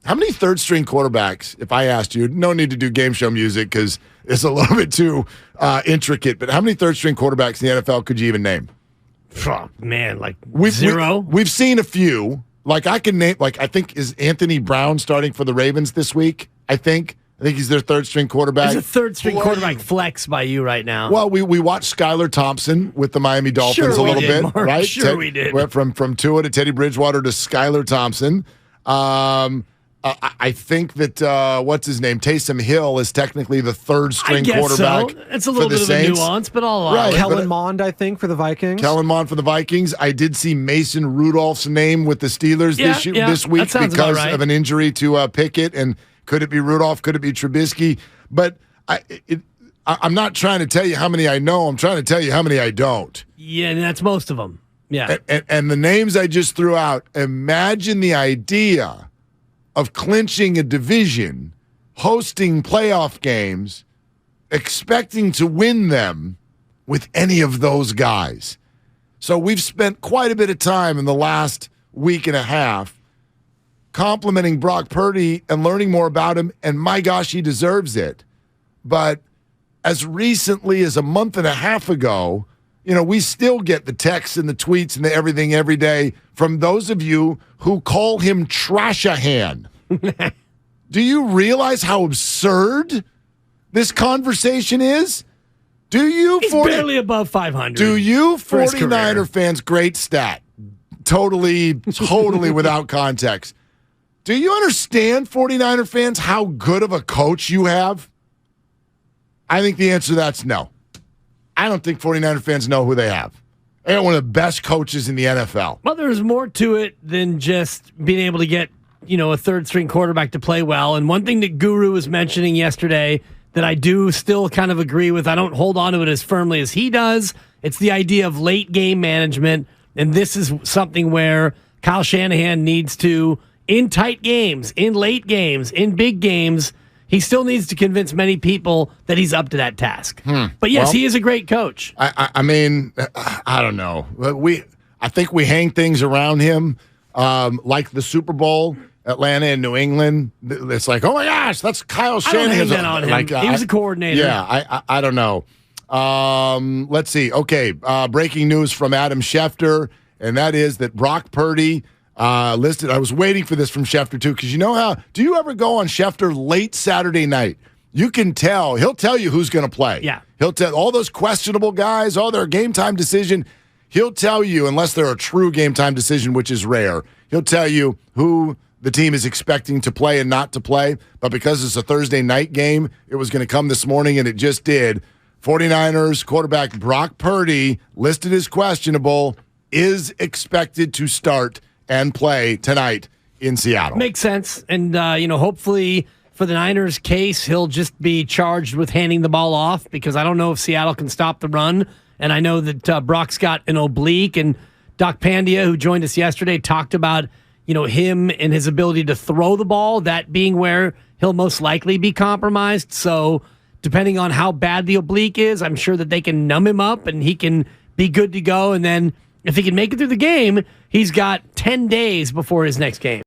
How many third-string quarterbacks, if I asked you, no need to do game show music because it's a little bit too intricate, but how many third-string quarterbacks in the NFL could you even name? Oh, man, zero? zero? We've seen a few. Like, I can name, I think, is Anthony Brown starting for the Ravens this week? I think he's their third-string quarterback. There's a third-string quarterback flex by you right now. Well, we watched Skylar Thompson with the Miami Dolphins a little bit, Mark. right? Sure we did. Went from Tua to Teddy Bridgewater to Skylar Thompson. I think that, what's his name, Taysom Hill is technically the third-string quarterback. So. It's a little bit of Saints. a nuance, but I'll allow right, it. Kellen Mond, I think, for the Vikings. Kellen Mond for the Vikings. I did see Mason Rudolph's name with the Steelers this week because of an injury to Pickett. And could it be Rudolph? Could it be Trubisky? But I'm not trying to tell you how many I know. I'm trying to tell you how many I don't. Yeah, and that's most of them. Yeah. And the names I just threw out, imagine the idea of clinching a division, hosting playoff games, expecting to win them with any of those guys. So we've spent quite a bit of time in the last week and a half complimenting Brock Purdy and learning more about him, and my gosh, he deserves it. But as recently as a month and a half ago, we still get the texts and the tweets and the everything every day from those of you who call him Trashahan. Do you realize how absurd this conversation is? He's barely above 500. Do you 49er fans, great stat, totally without context. Do you understand, 49er fans, how good of a coach you have? I think the answer to that's no. I don't think 49er fans know who they have. They got one of the best coaches in the NFL. Well, there's more to it than just being able to get, a third-string quarterback to play well. And one thing that Guru was mentioning yesterday that I do still kind of agree with, I don't hold on to it as firmly as he does, it's the idea of late-game management. And this is something where Kyle Shanahan needs to, in tight games, in late games, in big games, he still needs to convince many people that he's up to that task. But yes, he is a great coach. I mean, I don't know. I think we hang things around him like the Super Bowl, Atlanta and New England. It's like, oh my gosh, that's Kyle Shanahan. I don't hang that on him. He was a coordinator. Yeah, I don't know. Let's see. Okay, breaking news from Adam Schefter, and that is that Brock Purdy listed. I was waiting for this from Schefter too, because do you ever go on Schefter late Saturday night? You can tell. He'll tell you who's going to play. Yeah. He'll tell all those questionable guys, all their game time decision. He'll tell you, unless they're a true game time decision, which is rare, he'll tell you who the team is expecting to play and not to play. But because it's a Thursday night game, it was going to come this morning, and it just did. 49ers quarterback Brock Purdy, listed as questionable, is expected to start and play tonight in Seattle. Makes sense. And, hopefully for the Niners' case, he'll just be charged with handing the ball off, because I don't know if Seattle can stop the run. And I know that Brock's got an oblique, and Doc Pandia, who joined us yesterday, talked about, him and his ability to throw the ball, that being where he'll most likely be compromised. So depending on how bad the oblique is, I'm sure that they can numb him up and he can be good to go. And then if he can make it through the game, he's got 10 days before his next game.